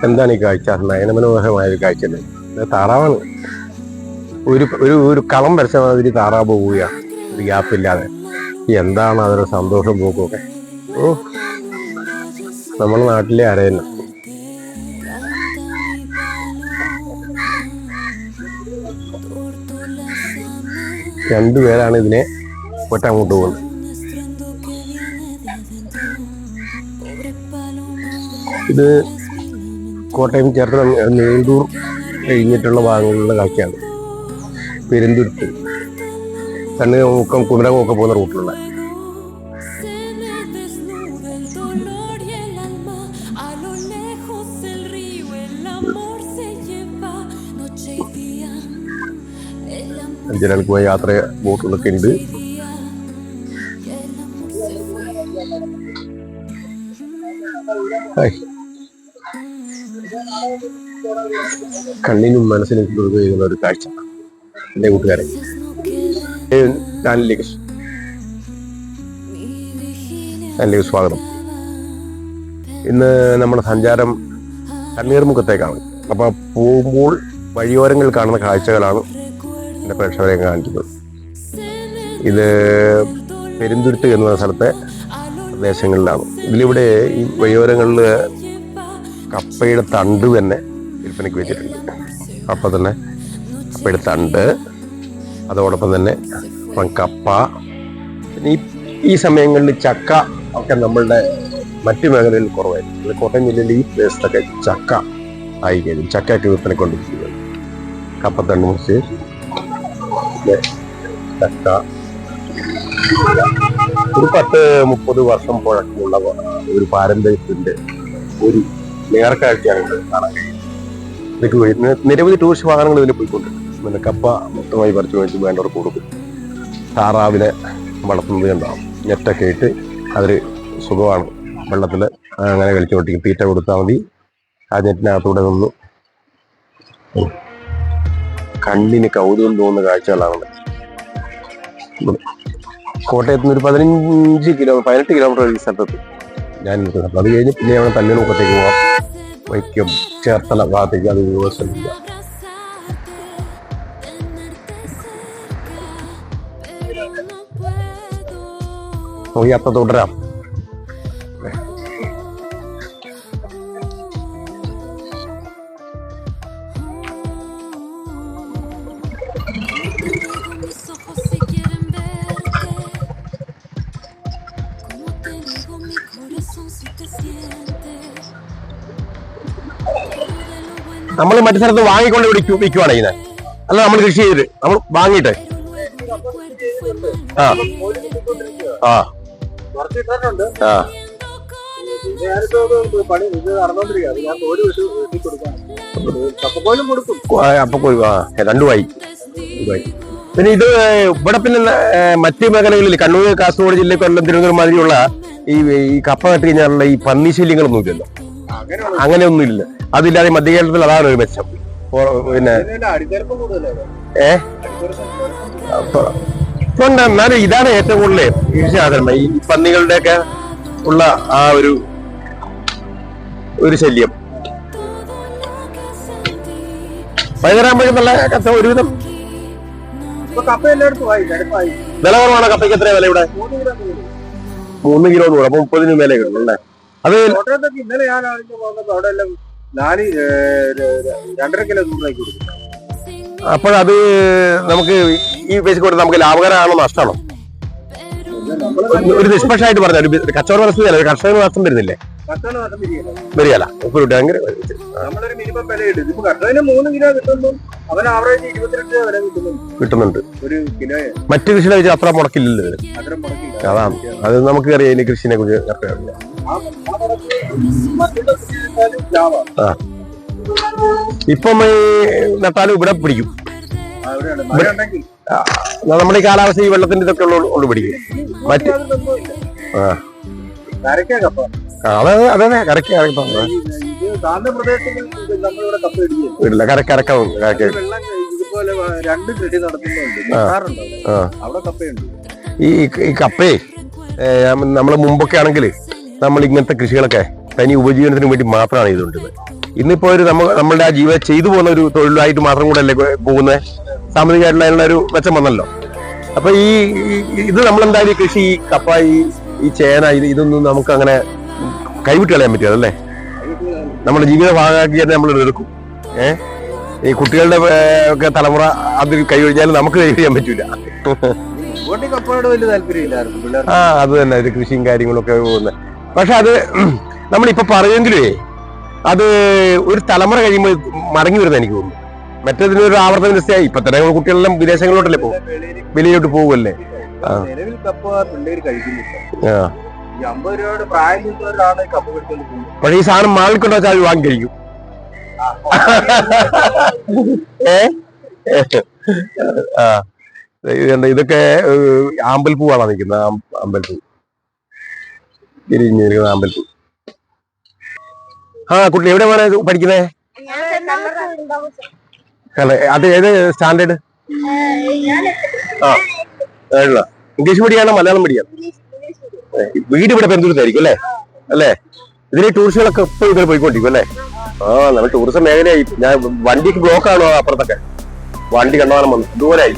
എന്താണ് ഈ കാഴ്ച? നയനമനോഹരമായ ഒരു കാഴ്ച. താറാവാണ്. ഒരു ഒരു ഒരു കളം വരച്ച മാതിരി താറാവ് പോവുക, ഒരു ഗ്യാപ്പില്ലാതെ. എന്താണ് അതൊരു സന്തോഷം പോക്കൊക്കെ. ഓ, നമ്മുടെ നാട്ടിലെ അരയല്ല. രണ്ടുപേരാണ് ഇതിനെ ഒറ്റങ്ങോട്ട് പോകുന്നത്. ഇത് കോട്ടയം ചേർത്തല നീണ്ടൂർ കഴിഞ്ഞിട്ടുള്ള ഭാഗങ്ങളിലുള്ള കാഴ്ചയാണ്. പെരുന്തുരുത്ത് കണ്ണുമുക്കം കുമരകമൊക്കെ പോകുന്ന റൂട്ടിലുള്ള. ജനങ്ങൾക്ക് പോയ യാത്ര ബോട്ടുകളൊക്കെ ഉണ്ട്. കണ്ണിനും മനസ്സിനും കഴിയുന്ന ഒരു കാഴ്ച. എന്റെ കൂട്ടുകാരെ, ചാനലിലേക്ക് സ്വാഗതം. ഇന്ന് നമ്മുടെ സഞ്ചാരം തണ്ണീർമുഖത്തേക്കാണ്. അപ്പൊ പോകുമ്പോൾ വഴിയോരങ്ങളിൽ കാണുന്ന കാഴ്ചകളാണ് എന്റെ പ്രേക്ഷകരെ കാണിക്കുന്നത്. ഇത് പെരുന്തുരുത്ത് എന്ന സ്ഥലത്തെ പ്രദേശങ്ങളിലാണ്. ഇതിലിവിടെ ഈ വഴിയോരങ്ങളിൽ കപ്പയുടെ തണ്ട് തന്നെ വിൽപ്പനയ്ക്ക് വെച്ചിട്ടുണ്ട്. അപ്പം തന്നെ കപ്പയുടെ തണ്ട്, അതോടൊപ്പം തന്നെ കപ്പ. ഈ സമയങ്ങളിൽ ചക്ക ഒക്കെ നമ്മളുടെ മറ്റു മേഖലയിൽ കുറവായിരിക്കും. കോട്ടയം ജില്ലയിൽ ഈ പ്രദേശത്തൊക്കെ ചക്ക ആയി കഴിഞ്ഞു. ചക്കയൊക്കെ വിൽപ്പനയ്ക്ക് കൊണ്ടിരിക്കുന്നത്. കപ്പത്തണ്ട് മുറിച്ച് ചക്ക ഒരു 10-30 വർഷം പഴക്കമുള്ള ഒരു പാരമ്പര്യത്തിന്റെ ഒരു നേർക്കാഴ്ചയാണ് കാണാൻ കഴിയുന്നത്. ഇതൊക്കെ നിരവധി ടൂറിസ്റ്റ് വാഹനങ്ങൾ ഇതിൽ പോയിക്കൊണ്ടിരിക്കും. പിന്നെ കപ്പ മൊത്തമായി പറിച്ചു മേടിച്ച് വേണ്ടവർക്ക് കൊടുക്കും. താറാവിനെ വളർത്തുന്നത് ഉണ്ടാവും. നെറ്റൊക്കെ ഇട്ട് അതൊരു സുഖമാണ്. വെള്ളത്തിൽ അങ്ങനെ കളിച്ചോട്ടിക്കും. തീറ്റ കൊടുത്താൽ മതി. ആ നെറ്റിനകത്തൂടെ നിന്ന് കണ്ണിന് കൗതുകം തോന്നുന്ന കാഴ്ചകളാണ്. കോട്ടയത്ത് നിന്ന് ഒരു 18 കിലോമീറ്റർ ഈ സ്ഥലത്ത് ഞാൻ നിൽക്കുന്നത്. അത് കഴിഞ്ഞ് പിന്നെ അവിടെ തണ്ണീർമുഖത്തേക്ക് പോകാം. വൈക്കം ചേർത്തല ഭാഗത്തേക്ക് അത് ശ്രമിക്കുക. യാത്ര തുടരാം. നമ്മൾ മറ്റു സ്ഥലത്ത് വാങ്ങിക്കൊണ്ട് വിൽക്കുവാണ് ചെയ്യുന്നത്. അല്ല, നമ്മൾ കൃഷി ചെയ്തിട്ട് നമ്മൾ വാങ്ങിയിട്ട് രണ്ടുമായി. പിന്നെ ഇത് ഇവിടെ പിന്നെ മറ്റു മേഖലകളിൽ കണ്ണൂർ, കാസർഗോഡ് ജില്ലയിൽ, കൊല്ലം, തിരുവനന്തപുരം മാതിരിയുള്ള ഈ കപ്പ നട്ട് കഴിഞ്ഞാലുള്ള ഈ പന്നി ശല്യങ്ങളൊന്നും ഇല്ലല്ലോ. അങ്ങനെയൊന്നും ഇല്ല. അതില്ലാതെ മധ്യകേരളത്തിൽ അതാണ് ഒരു മെച്ചം. പിന്നെ എന്നാലും ഇതാണ് ഏറ്റവും കൂടുതൽ ഈർഷ്യാകരണം. ഈ പന്നികളുടെ ഒക്കെ ഉള്ള ആ ഒരു ശല്യം. വൈകുന്നേരം നല്ല കപ്പ ഒരുവിധം വില കുറവാണ്. കപ്പയ്ക്ക് എത്രയാ വില ഇവിടെ? 3 കിലോ നൂറ്. അപ്പൊ 30 മേലെ കിട്ടും അല്ലേ? അത് ഇന്നലെ ഞാൻ അവിടെ എല്ലാം 2.5 കിലോ നൂറാക്കി കൊടുക്കും. അപ്പോഴത് നമുക്ക് ഈ പൈസ കൊടുത്ത് നമുക്ക് ലാഭകരമാണോ നഷ്ടമാണോ? ഒരു നിഷ്പക്ഷമായിട്ട് പറഞ്ഞ ഒരു കച്ചവട വ്യവസ്ഥയല്ല, ഒരു കർഷകന് നഷ്ടം വരുന്നില്ലേ? വരികയല്ല. നമ്മളൊരു മിനിമം വില ഇടും. ഇപ്പൊ കർഷകന് 3 കിലോ കിട്ടുമ്പോൾ അവൻ ആവറേജ് 22 രൂപ വില കിട്ടുന്നുണ്ട് ഒരു കിലോ. മറ്റു കൃഷിയെ വെച്ച് അത്ര മുടക്കില്ലല്ലോ. അതാണ് അത് നമുക്ക് അറിയാം. ഇനി കൃഷിനെ കുറിച്ച് ഇപ്പം നട്ടാലും ഇവിടെ പിടിക്കും. നമ്മുടെ ഈ കാലാവസ്ഥ ഈ വെള്ളത്തിന്റെ ഇതൊക്കെ ഉള്ളു പിടിക്കും. മറ്റ് അതെ കരക്കാ ഈ കപ്പയെ നമ്മള് മുമ്പൊക്കെ ആണെങ്കിൽ നമ്മൾ ഇങ്ങനത്തെ കൃഷികളൊക്കെ തനി ഉപജീവനത്തിന് വേണ്ടി മാത്രമാണ് ചെയ്തുകൊണ്ടിരുന്നത്. ഇന്നിപ്പോ ഒരു നമ്മളുടെ ആ ജീവിതം ചെയ്തു പോകുന്ന ഒരു തൊഴിലായിട്ട് മാത്രം കൂടെ അല്ലേ പോകുന്നത്. സാമ്പത്തികമായിട്ടുള്ള അതിനുള്ള ഒരു മെച്ചം വന്നല്ലോ. അപ്പൊ ഇത് നമ്മളെന്തായാലും കൃഷി, ഈ കപ്പ, ഈ ചേന, ഇതൊന്നും നമുക്ക് അങ്ങനെ കൈവിട്ട് കളയാൻ പറ്റില്ല. നമ്മുടെ ജീവിത ഭാഗമാക്കി തന്നെ നമ്മൾ എടുക്കും. ഈ കുട്ടികളുടെ ഒക്കെ തലമുറ അത് കൈവഴിഞ്ഞാലും നമുക്ക് കൈവഴിയാൻ പറ്റൂല. കപ്പയോട് വലിയ താല്പര്യമില്ലായിരുന്നു. അത് തന്നെ, ഒരു കൃഷിയും കാര്യങ്ങളൊക്കെ പോകുന്നത്. പക്ഷെ അത് നമ്മളിപ്പോ പറയുമെങ്കിലേ അത് ഒരു തലമുറ കഴിയുമ്പോൾ മടങ്ങി വരുന്ന എനിക്ക് തോന്നുന്നു. മറ്റേതിനൊരു ആവർത്തന വ്യവസ്ഥയായി. ഇപ്പൊ തന്നെ കുട്ടികളെല്ലാം വിദേശങ്ങളിലോട്ടല്ലേ പോകും, വെളിയിലോട്ട് പോകുമല്ലേ. നിലവിൽ കപ്പ പിള്ളേര് കഴിക്കുന്നില്ല. 50 രൂപയുടെ പ്രായം ചെന്നവരാണ് കപ്പ പിടിച്ചോണ്ട് പോകുന്നത്. പക്ഷേ ഈ സാധനം മാളിൽ കൊണ്ടു വെച്ചാൽ വാങ്ങി കഴിക്കും. ഇതൊക്കെ ആമ്പൽപ്പൂവാണോ നിൽക്കുന്നത്? അമ്പൽപ്പൂ, വിരിഞ്ഞിരിക്കുന്ന ആമ്പൽപ്പൂ. കുട്ടി എവിടെ പോകാനാ പഠിക്കുന്നേ? അത് ഏത് സ്റ്റാൻഡേർഡ്? ഇംഗ്ലീഷ് മീഡിയമാണോ മലയാളം മീഡിയം? വീട് ഇവിടെ പെരുന്തൂരത്തായിരിക്കും അല്ലേ? ഇതിന് ടൂറിസ്റ്റുകളൊക്കെ ഇപ്പൊ ഇവിടെ പോയിക്കൊണ്ടിരിക്കും അല്ലേ? നമ്മൾ ടൂറിസം മേഖലയായി. ഞാൻ വണ്ടിക്ക് ബ്ലോക്ക് ആണോ അപ്പുറത്തൊക്കെ? വണ്ടി കണ്ടവാനം വന്നു ദൂരായി.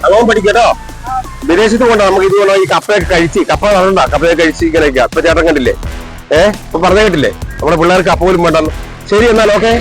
അതോ പഠിക്കട്ടോ. വിദേശത്ത് കൊണ്ടോ നമുക്ക് ഇത് കൊണ്ടോ ഈ കപ്പയൊക്കെ കഴിച്ച്, കപ്പ പറഞ്ഞോ, കപ്പയൊക്കെ കഴിച്ച് ഇങ്ങനെയൊക്കെ. അപ്പൊ ചേട്ടൻ കണ്ടില്ലേ? ഇപ്പൊ പറഞ്ഞ കേട്ടില്ലേ? നമ്മുടെ പിള്ളേർക്ക് കപ്പ പോലും വേണ്ടെന്ന്. ശരി എന്നാൽ ഓക്കെ.